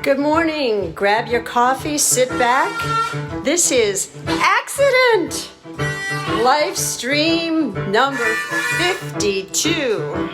Good morning. Grab your coffee, sit back. This is Accident! Live stream number 52.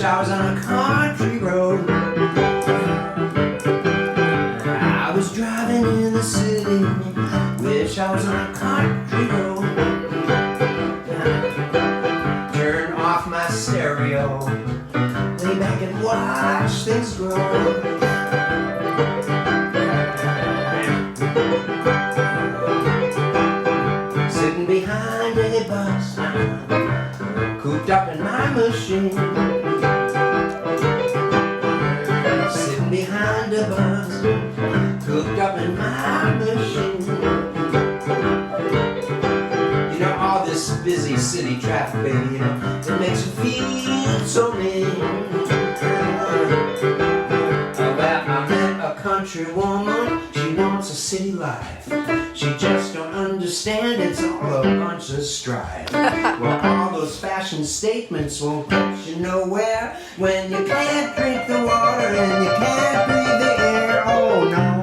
I was on a country road. I was driving in the city, wish I was on a country road. Turn off my stereo, lay back and watch things grow. Sitting behind a bus, cooped up in my machine. Sitting behind a bus, cooped up in my machine. city traffic, baby, you know, it makes you feel so mean. Well, I met a country woman, she wants a city life. She just don't understand, it's all a bunch of strife. Well, all those fashion statements won't get you nowhere when you can't drink the water and you can't breathe the air. Oh no.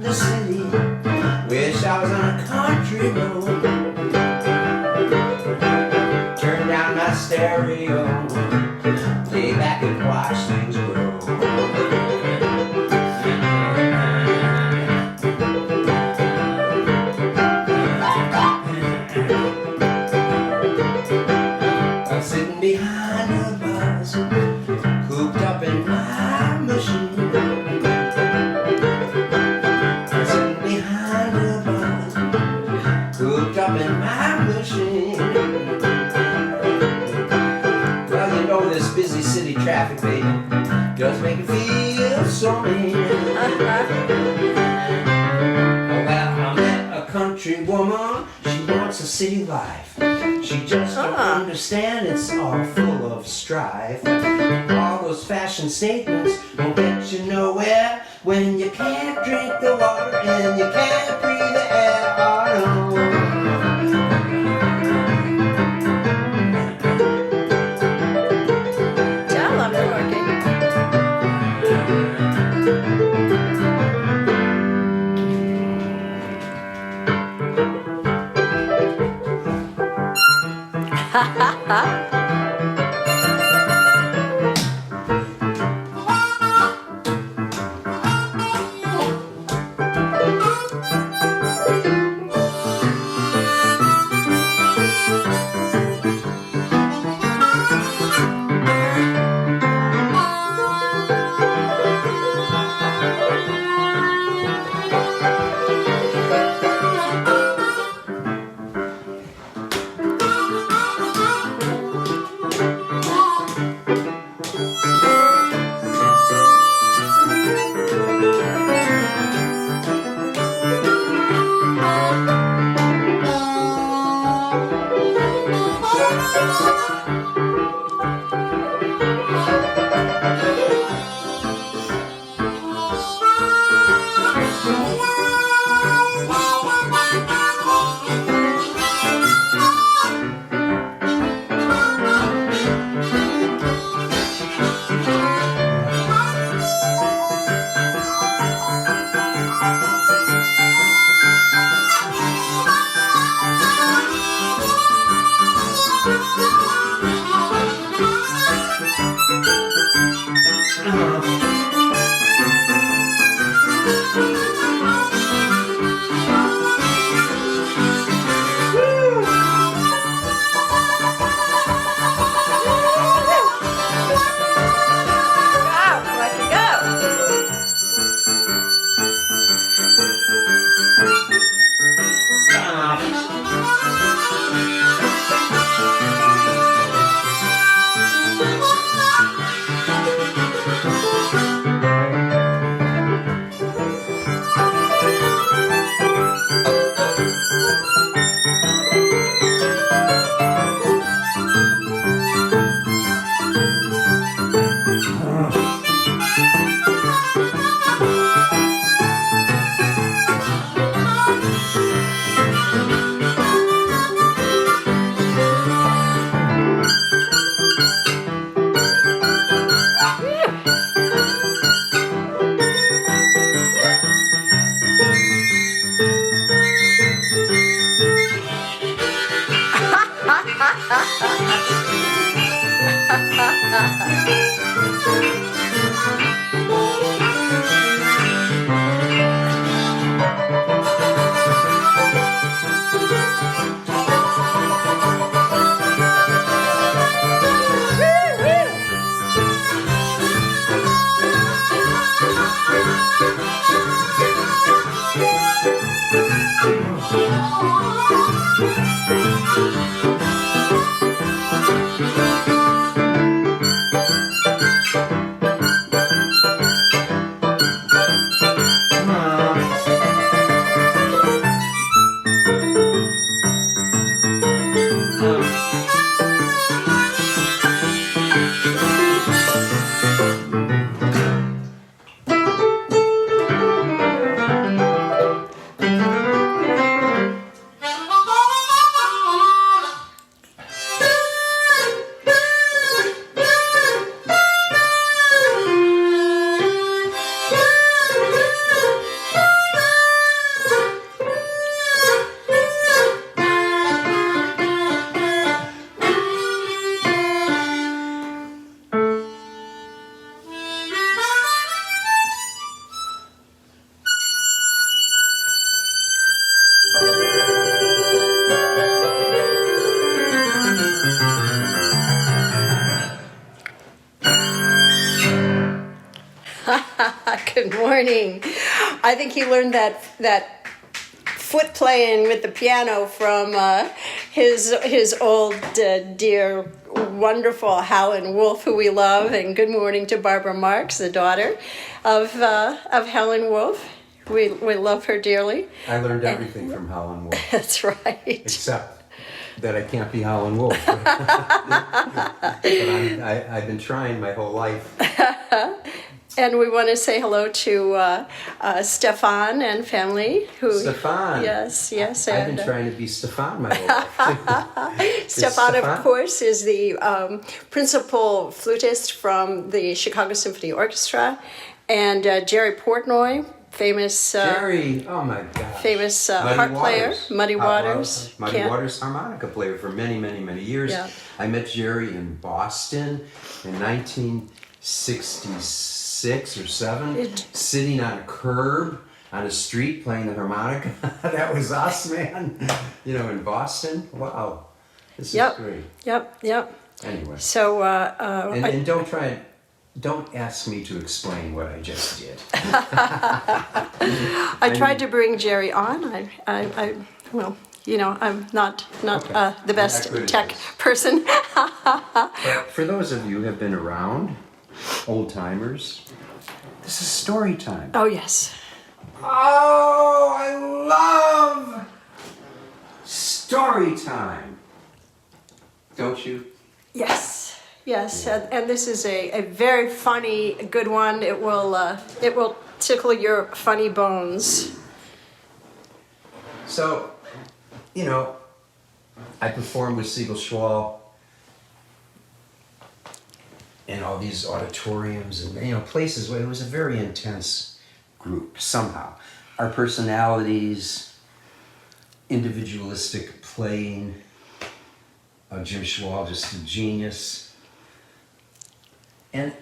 the city. Wish I was on a country road. Turn down my stereo, lay back and watch things grow. I'm sitting behind a bus, cooped up in my machine. I'm sitting behind a bus, cooped up in my machine. Well, you know this busy city traffic, baby, does make you feel so mean. Well, I met a country woman, she wants a city life. She just don't understand, it's all full of strife. All those fashion statements won't get you nowhere when you can't drink the water and you can't breathe the air. Oh, no. Tell 'em, Corky. Ha ha ha. Good morning. I think he learned that foot playing with the piano from his old dear wonderful Helen Wolf, who we love. And good morning to Barbara Marks, the daughter of Helen Wolf. We love her dearly. I learned everything from Howlin' Wolf. That's right. Except that I can't be Howlin' Wolf. But I've been trying my whole life. And we want to say hello to Stefan and family. Stefan. Yes. I've been trying to be Stefan my whole life. Stefan, of course, is the principal flutist from the Chicago Symphony Orchestra. And Jerry Portnoy, famous Jerry, oh my gosh. Famous harp player, Muddy Waters. Muddy Waters harmonica player for many, many, many years. Yeah. I met Jerry in Boston in 1966 or 7, sitting on a curb on a street playing the harmonica. That was us, man. In Boston. Wow. This is great. Yep. Anyway. So, and don't ask me to explain what I just did. I tried to bring Jerry on. I'm not Okay. The best tech person. But for those of you who have been around, old timers, this is story time. Oh, yes. Oh, I love story time. Don't you? Yes. And this is a very funny, good one. It will tickle your funny bones. So, I performed with Siegel Schwall in all these auditoriums and places where it was a very intense group somehow. Our personalities, individualistic playing, Jim Schwall, just a genius. And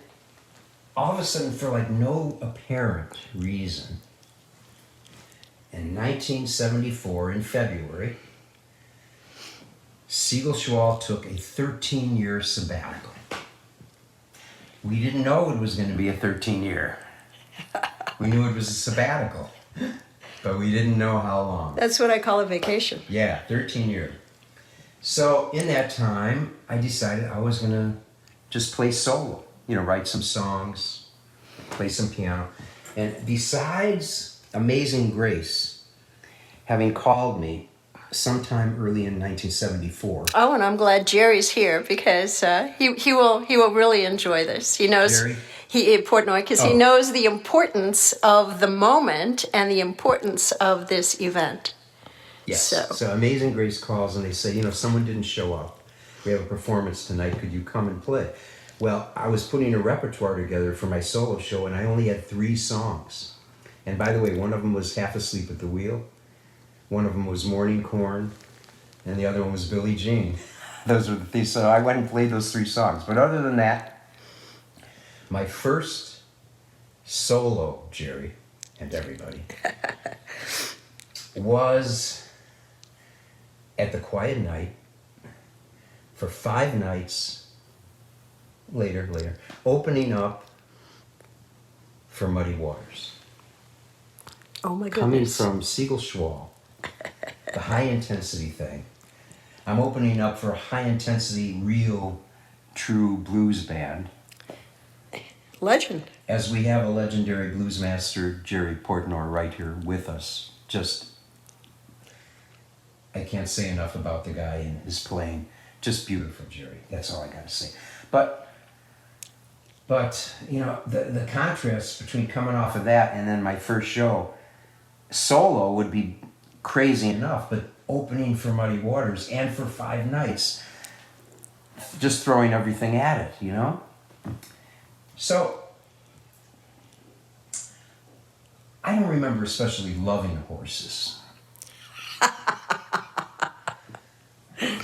all of a sudden, for no apparent reason, in 1974, in February, Siegel Schwall took a 13-year sabbatical. We didn't know it was going to be a 13-year. We knew it was a sabbatical, but we didn't know how long. That's what I call a vacation. Yeah, 13 years. So in that time, I decided I was going to just play solo. Write some songs, play some piano. And besides Amazing Grace, having called me sometime early in 1974. Oh, and I'm glad Jerry's here because he will really enjoy this. He knows Jerry? Portnoy because he knows the importance of the moment and the importance of this event. Yes. So Amazing Grace calls and they say, someone didn't show up. We have a performance tonight. Could you come and play? Well, I was putting a repertoire together for my solo show, and I only had 3 songs. And by the way, one of them was Half Asleep at the Wheel, one of them was Morning Corn, and the other one was Billie Jean. Those were the 3, so I went and played those 3 songs. But other than that, my first solo, Jerry, and everybody, was at the Quiet Night for 5 nights. Later, opening up for Muddy Waters. Oh my goodness. Coming from Siegel Schwall, the high intensity thing. I'm opening up for a high intensity, real, true blues band. Legend. As we have a legendary blues master, Jerry Portnoy, right here with us. I can't say enough about the guy and his playing. Just beautiful, Jerry. That's all I got to say. But the contrast between coming off of that and then my first show, solo would be crazy enough, but opening for Muddy Waters and for 5 nights, just throwing everything at it, So, I don't remember especially loving horses.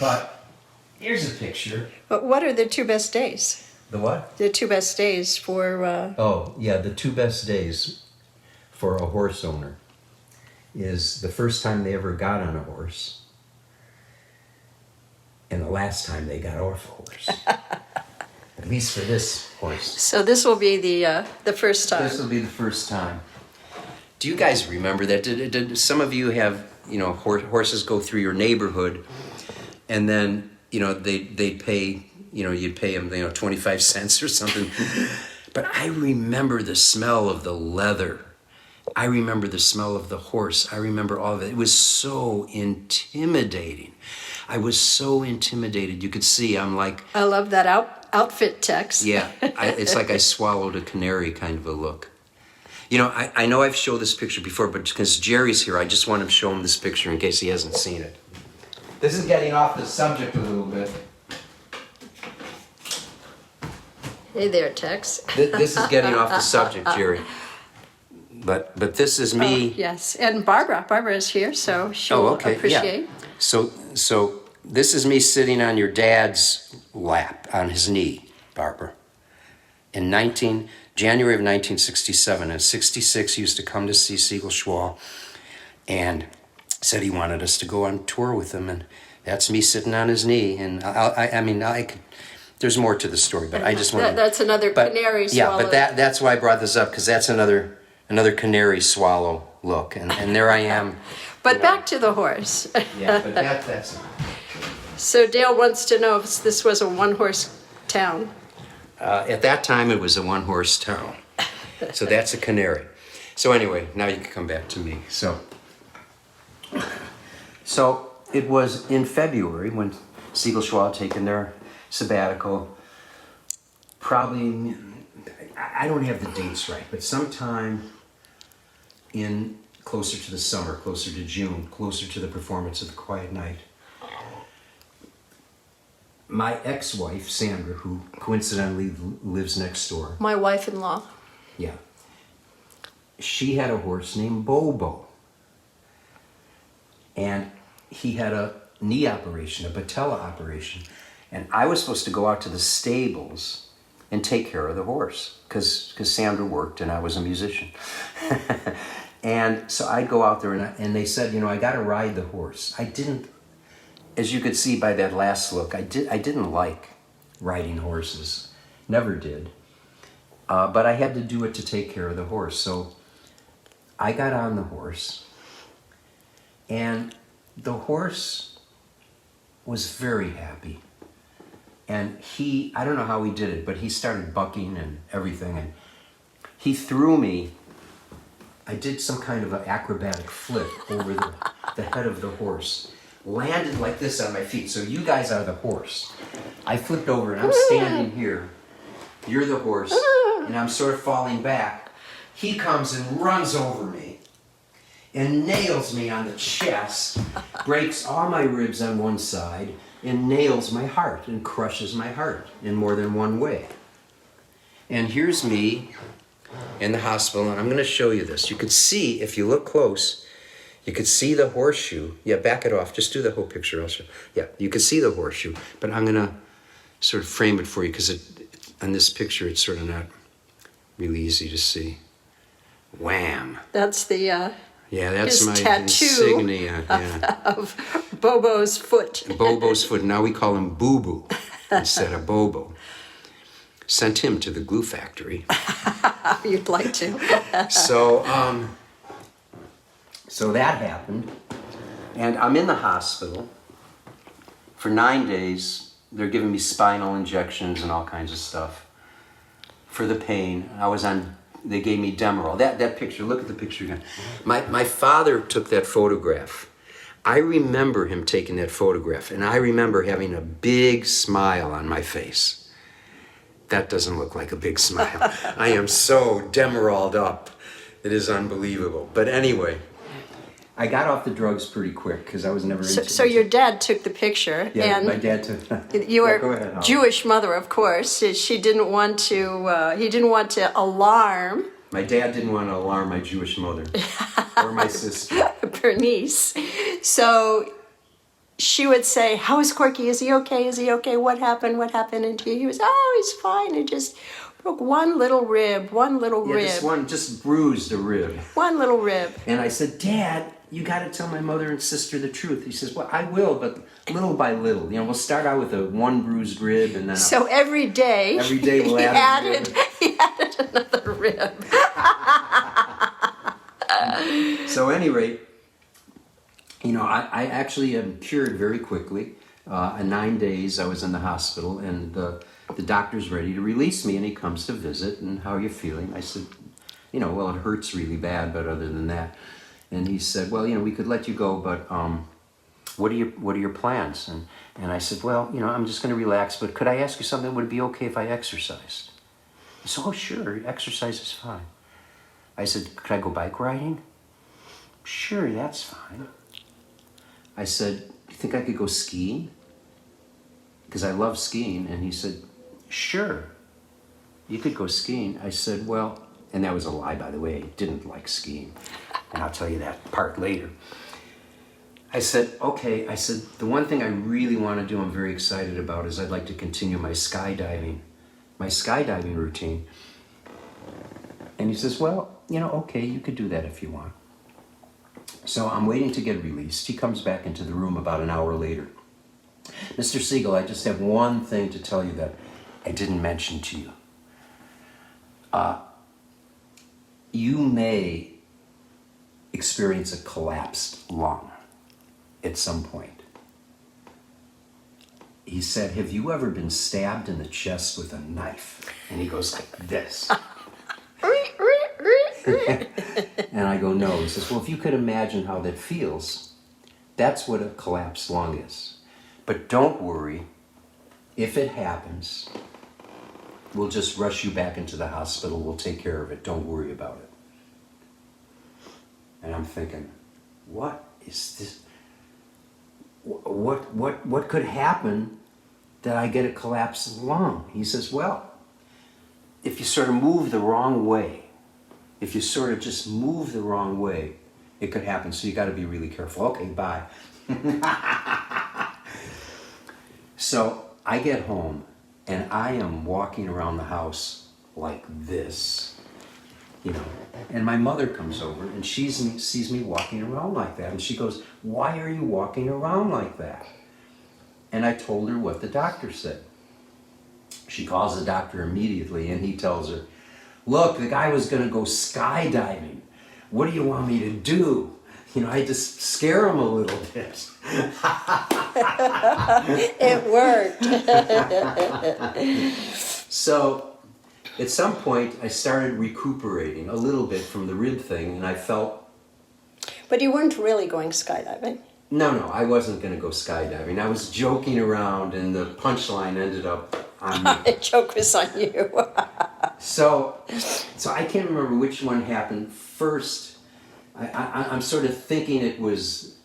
But here's a picture. But what are the 2 best days? The what? The 2 best days for... the 2 best days for a horse owner is the first time they ever got on a horse and the last time they got off a horse. At least for this horse. So this will be the first time. This will be the first time. Do you guys remember that? Did some of you have, horses go through your neighborhood and then, they'd pay, you'd pay them, 25 cents or something. But I remember the smell of the leather. I remember the smell of the horse. I remember all of it. It was so intimidating. I was so intimidated. You could see I'm like... I love that outfit text. Yeah, it's like I swallowed a canary kind of a look. I know I've showed this picture before, but because Jerry's here, I just want to show him this picture in case he hasn't seen it. This is getting off the subject a little bit. Hey there, Tex. This is getting off the subject, Jerry. But this is me. Yes, and Barbara is here, so she'll appreciate. Yeah. So this is me sitting on your dad's lap, on his knee, Barbara. In January of 1967, and 66, he used to come to see Siegel Schwall and said he wanted us to go on tour with him, and that's me sitting on his knee. And I could. There's more to the story, but I just want that's another canary swallow. Yeah, but that's why I brought this up, because that's another canary swallow look, and there I am. But back to the horse. Yeah, but that's. So Dale wants to know if this was a one-horse town. At that time, it was a one-horse town. So that's a canary. So anyway, now you can come back to me. So it was in February when Siegel Schwall had taken their sabbatical. Probably, I don't have the dates right, but sometime in closer to the summer, closer to June, closer to the performance of The Quiet Night. My ex-wife, Sandra, who coincidentally lives next door. My wife-in-law. Yeah. She had a horse named Bobo. And he had a knee operation, a patella operation. And I was supposed to go out to the stables and take care of the horse because Sandra worked and I was a musician. And so I'd go out there and they said, I got to ride the horse. I didn't, as you could see by that last look, I didn't like riding horses. Never did. But I had to do it to take care of the horse. So I got on the horse and the horse was very happy. And I don't know how he did it, but he started bucking and everything. And he threw me. I did some kind of an acrobatic flip over the head of the horse. Landed like this on my feet. So you guys are the horse. I flipped over and I'm standing here. You're the horse. And I'm sort of falling back. He comes and runs over me. And nails me on the chest. Breaks all my ribs on one side. And nails my heart and crushes my heart in more than one way. And here's me in the hospital, and I'm going to show you this. You could see, if you look close, you could see the horseshoe. Yeah, back it off. Just do the whole picture. I'll show. Yeah, you could see the horseshoe, but I'm going to sort of frame it for you because on this picture it's sort of not really easy to see. Wham! That's the that's his my tattoo insignia of Bobo's foot. Bobo's foot. Now we call him Boo Boo instead of Bobo. Sent him to the glue factory. You'd like to. So that happened, and I'm in the hospital for 9 days. They're giving me spinal injections and all kinds of stuff for the pain. They gave me Demerol. That picture, look at the picture again. My father took that photograph. I remember him taking that photograph, and I remember having a big smile on my face. That doesn't look like a big smile. I am so Demeroled up. It is unbelievable. But anyway, I got off the drugs pretty quick because I was never into So your dad took the picture. Yeah, and my dad took. Your go ahead, Holly. Jewish mother, of course. She didn't want to. He didn't want to alarm. My dad didn't want to alarm my Jewish mother or my sister. Bernice. So she would say, "How is Corky? Is he okay? Is he okay? What happened? What happened?" And he was, "Oh, he's fine. He just broke one little rib. Just bruised a rib. One little rib." And I said, "Dad, you got to tell my mother and sister the truth. He says, well, I will, but little by little. We'll start out with one bruised rib, and then So every day we'll add a rib. he added another rib. So at any rate, I actually am cured very quickly. In 9 days, I was in the hospital, and the doctor's ready to release me, and he comes to visit, and how are you feeling? I said, well, it hurts really bad, but other than that. And he said, well, we could let you go, but what are your plans? And I said, well, I'm just going to relax, but could I ask you something? Would it be okay if I exercised? He said, oh, sure, exercise is fine. I said, could I go bike riding? Sure, that's fine. I said, do you think I could go skiing? Because I love skiing. And he said, sure, you could go skiing. I said, well, and that was a lie, by the way. I didn't like skiing. And I'll tell you that part later. I said, okay. I said, the one thing I really want to do, I'm very excited about, is I'd like to continue my skydiving routine. And he says, well, okay, you could do that if you want. So I'm waiting to get released. He comes back into the room about an hour later. Mr. Siegel, I just have one thing to tell you that I didn't mention to you. You may experience a collapsed lung at some point. He said, have you ever been stabbed in the chest with a knife? And he goes like this. And I go, no. He says, well, if you could imagine how that feels, that's what a collapsed lung is. But don't worry, if it happens, we'll just rush you back into the hospital. We'll take care of it. Don't worry about it. And I'm thinking, what is this? What could happen that I get a collapsed lung? He says, well, if you sort of move the wrong way, if you sort of just move the wrong way, it could happen. So you got to be really careful. Okay, bye. So I get home and I am walking around the house like this, and my mother comes over and she sees me walking around like that. And she goes, why are you walking around like that? And I told her what the doctor said. She calls the doctor immediately and he tells her, look, the guy was going to go skydiving. What do you want me to do? I just scare him a little bit. It worked. So at some point, I started recuperating a little bit from the rib thing, and I felt... But you weren't really going skydiving. No, I wasn't going to go skydiving. I was joking around, and the punchline ended up on me. The joke was on you. So I can't remember which one happened first. I'm sort of thinking it was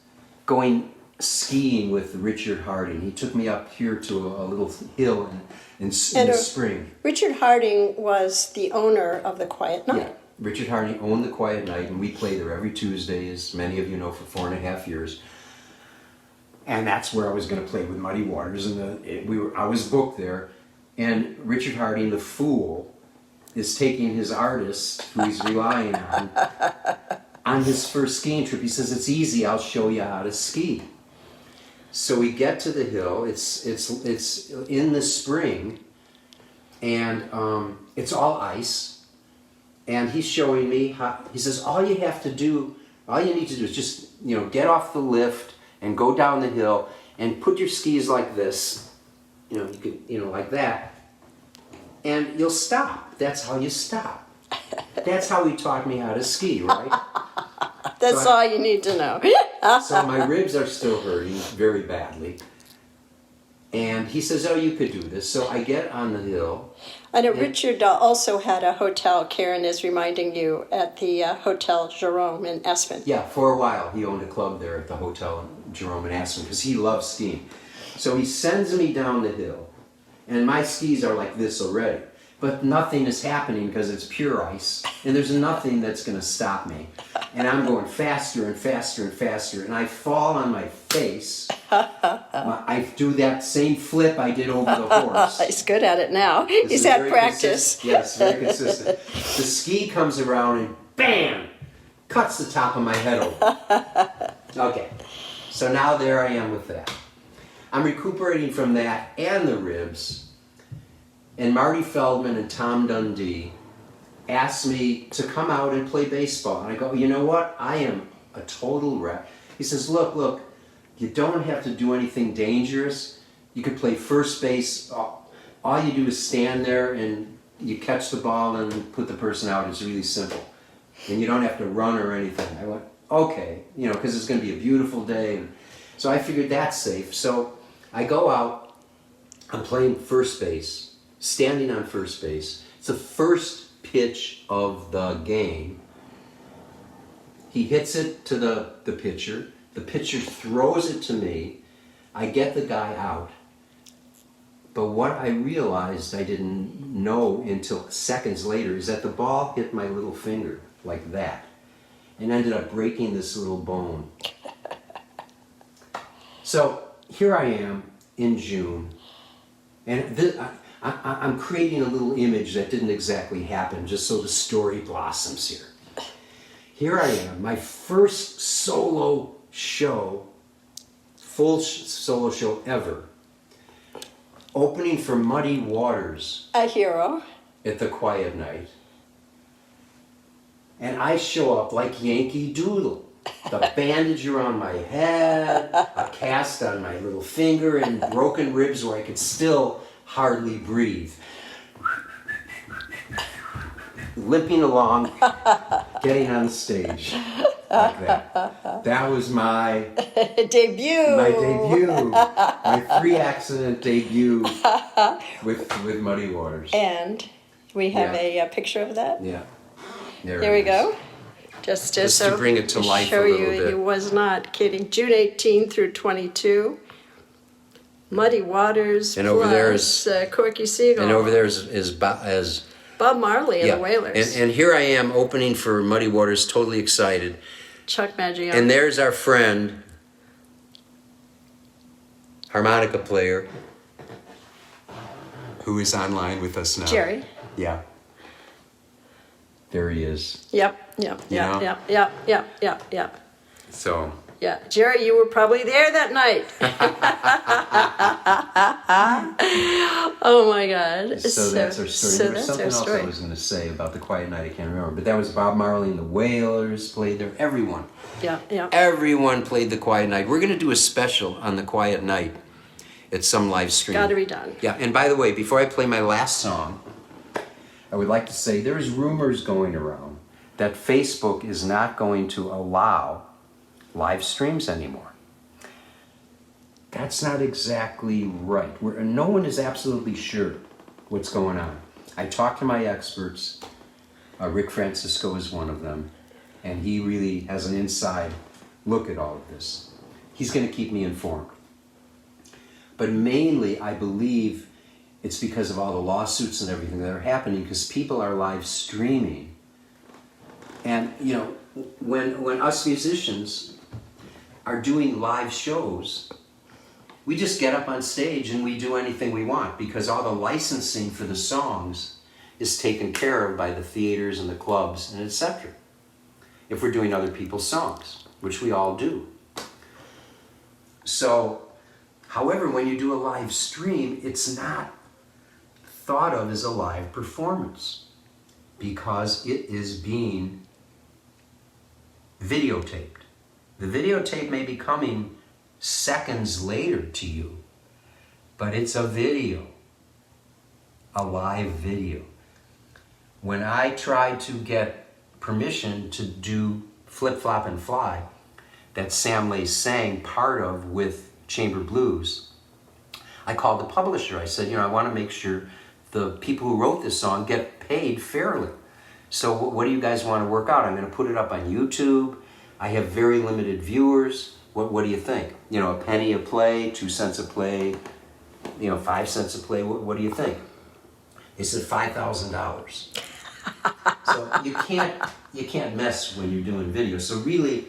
going skiing with Richard Harding. He took me up here to a little hill in the spring. Richard Harding was the owner of the Quiet Night. Yeah, Richard Harding owned the Quiet Night, and we play there every Tuesday, as many of you know, for 4.5 years. And that's where I was going to play with Muddy Waters, and I was booked there. And Richard Harding, the fool, is taking his artist, who he's relying on his first skiing trip. He says, it's easy, I'll show you how to ski. So we get to the hill, it's in the spring, and it's all ice, and he's showing me how, he says, all you need to do is just, get off the lift and go down the hill and put your skis like this, you could, like that, and you'll stop. That's how you stop. That's how he taught me how to ski, right? That's all you need to know. So my ribs are still hurting very badly. And he says, oh, you could do this. So I get on the hill. I know Richard also had a hotel, Karen is reminding you, at the Hotel Jerome in Aspen. Yeah, for a while he owned a club there at the Hotel Jerome in Aspen because he loves skiing. So he sends me down the hill. And my skis are like this already. But nothing is happening because it's pure ice, and there's nothing that's going to stop me. And I'm going faster and faster and faster, and I fall on my face. I do that same flip I did over the horse. He's good at it now. He's had practice. Yes, very consistent. The ski comes around and bam! cuts the top of my head open. Okay, so now there I am with that. I'm recuperating from that and the ribs, and Marty Feldman and Tom Dundee asked me to come out and play baseball. And I go, you know what? I am a total wreck. He says, look, you don't have to do anything dangerous. You can play first base. All you do is stand there and you catch the ball and put the person out. It's really simple. And you don't have to run or anything. I went, okay, because it's going to be a beautiful day. So I figured that's safe. So I go out, I'm playing first base, standing on first base. It's the first pitch of the game. He hits it to the pitcher. The pitcher throws it to me. I get the guy out. But what I realized I didn't know until seconds later is that the ball hit my little finger like that and ended up breaking this little bone. So here I am in June, and I'm creating a little image that didn't exactly happen just so the story blossoms here. Here I am, my first solo show, solo show ever, opening for Muddy Waters. A hero. At the Quiet Night. And I show up like Yankee Doodle. The bandage around my head, a cast on my little finger, and broken ribs where I could still hardly breathe. Limping along, getting on stage like that. That was my debut. My pre-accident debut with Muddy Waters. And we have a picture of that. Yeah. There we go. Just to bring it to life show a little you bit. he was not kidding. June 18 through 22. Muddy Waters And over there plus Corky Siegel. And over there is Bob Marley and the Wailers. And here I am opening for Muddy Waters, totally excited. Chuck Maggione. And there's our friend, harmonica player, who is online with us now. Jerry. Yeah. There he is. Yep. So. Yeah, Jerry, you were probably there that night. Oh my God. So that's our story. So There was that's something our else story. I was going to say about the Quiet Night. I can't remember. But that was Bob Marley and the Wailers played there. Everyone. Yeah. Everyone played the Quiet Night. We're going to do a special on the Quiet Night at some live stream. Got to be done. Yeah, and by the way, before I play my last song, I would like to say there's rumors going around that Facebook is not going to allow live streams anymore. That's not exactly right. No one is absolutely sure what's going on. I talked to my experts. Rick Francisco is one of them, and he really has an inside look at all of this. He's going to keep me informed. But mainly, I believe it's because of all the lawsuits and everything that are happening, because people are live streaming. And, when us musicians are doing live shows, we just get up on stage and we do anything we want, because all the licensing for the songs is taken care of by the theaters and the clubs and etc. If we're doing other people's songs, which we all do. So, however, when you do a live stream, it's not thought of as a live performance, because it is being videotaped. The videotape may be coming seconds later to you, but it's a video, a live video. When I tried to get permission to do Flip, Flop, and Fly, that Sam Lay sang part of with Chamber Blues, I called the publisher. I said, I want to make sure the people who wrote this song get paid fairly. So what do you guys want to work out? I'm going to put it up on YouTube. I have very limited viewers. What do you think? A penny a play, 2 cents a play, 5 cents a play. What do you think? They said $5,000. So you can't mess when you're doing video. So really,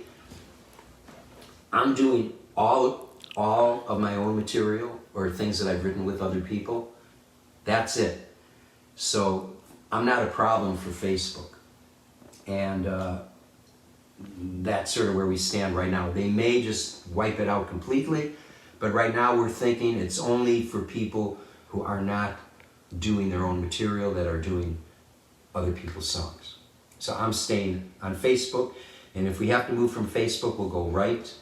I'm doing all of my own material or things that I've written with other people. That's it. So I'm not a problem for Facebook. And that's sort of where we stand right now. They may just wipe it out completely, but right now we're thinking it's only for people who are not doing their own material, that are doing other people's songs. So I'm staying on Facebook, and if we have to move from Facebook, we'll go right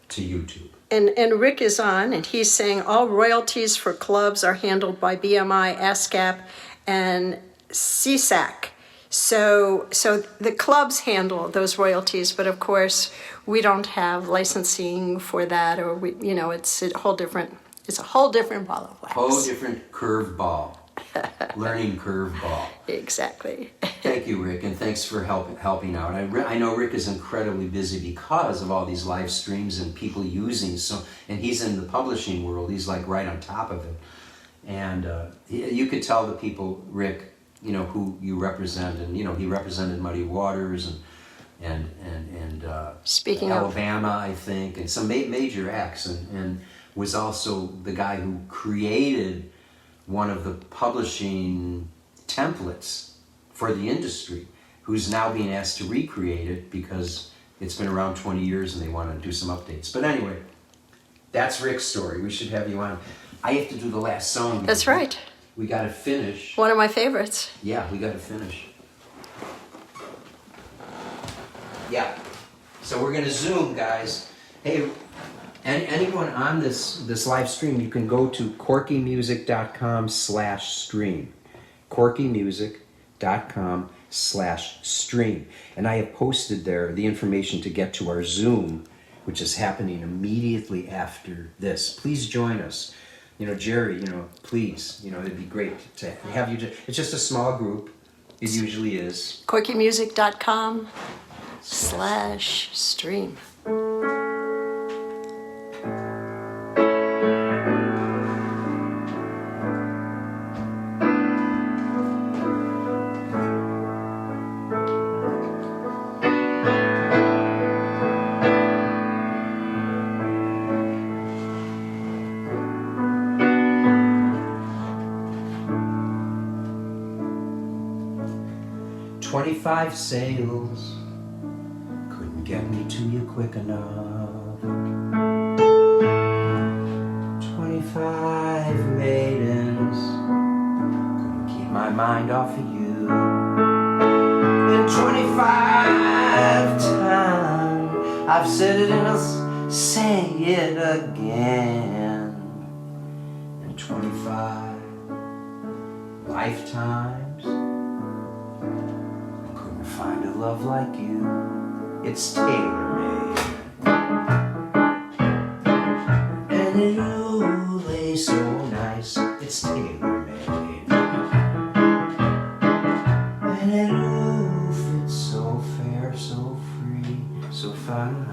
to YouTube. And Rick is on, and he's saying all royalties for clubs are handled by BMI, ASCAP, and CSAC. So the clubs handle those royalties, but of course we don't have licensing for that, or it's a whole different ball of wax. Whole different curveball, learning curveball. Exactly. Thank you, Rick, and thanks for helping out. I know Rick is incredibly busy because of all these live streams and people using and he's in the publishing world. He's like right on top of it, and you could tell the people, Rick, who you represent, and he represented Muddy Waters and Speaking Alabama, I think, and some major acts, and was also the guy who created one of the publishing templates for the industry, who's now being asked to recreate it because it's been around 20 years and they want to do some updates. But anyway, that's Rick's story. We should have you on. I have to do the last song. That's right. We got to finish. One of my favorites. Yeah, we got to finish. Yeah. So we're going to Zoom, guys. Hey, anyone on this live stream, you can go to corkymusic.com/stream. corkymusic.com/stream. And I have posted there the information to get to our Zoom, which is happening immediately after this. Please join us. Jerry, please, it'd be great to have you. It's just a small group. It usually is. corkymusic.com/stream. 25 sails couldn't get me to you quick enough. 25 maidens couldn't keep my mind off of you. And 25 times I've said it and I'll say it again. And 25 lifetimes find a love like you. It's tailor-made, and it'll lay so nice. It's tailor-made, and it'll fit so fair, so free, so fine.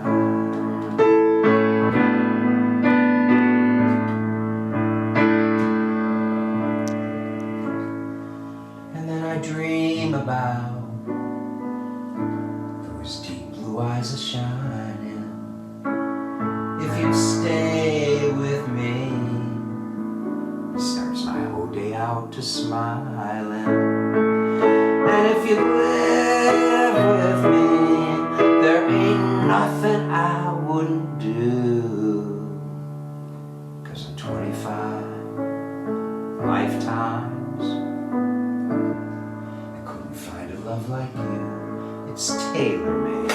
And then I dream about eyes are shining. If you'd stay with me, it starts my whole day out to smiling. And if you live with me, there ain't nothing I wouldn't do. 'Cause in 25 lifetimes I couldn't find a love like you. It's tailor-made,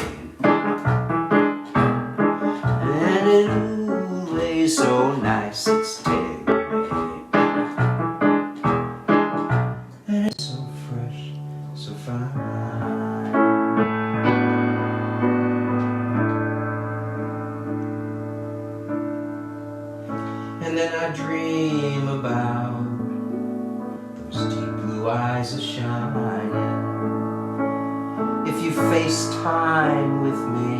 and it'll lay so nice. It's tailor-made, and it's so fresh, so fine. And then I dream about those deep blue eyes are shining. If you FaceTime with me,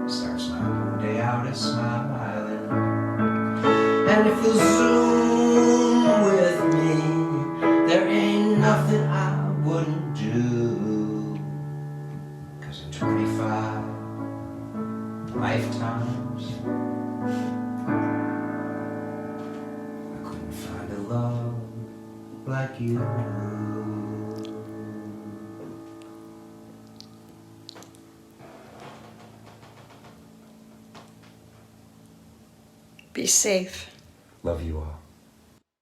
starts my whole day out as smiling. And if you Zoom with me, there ain't nothing I wouldn't do. 'Cause in 25 lifetimes I couldn't find a love like you. Be safe. Love you all.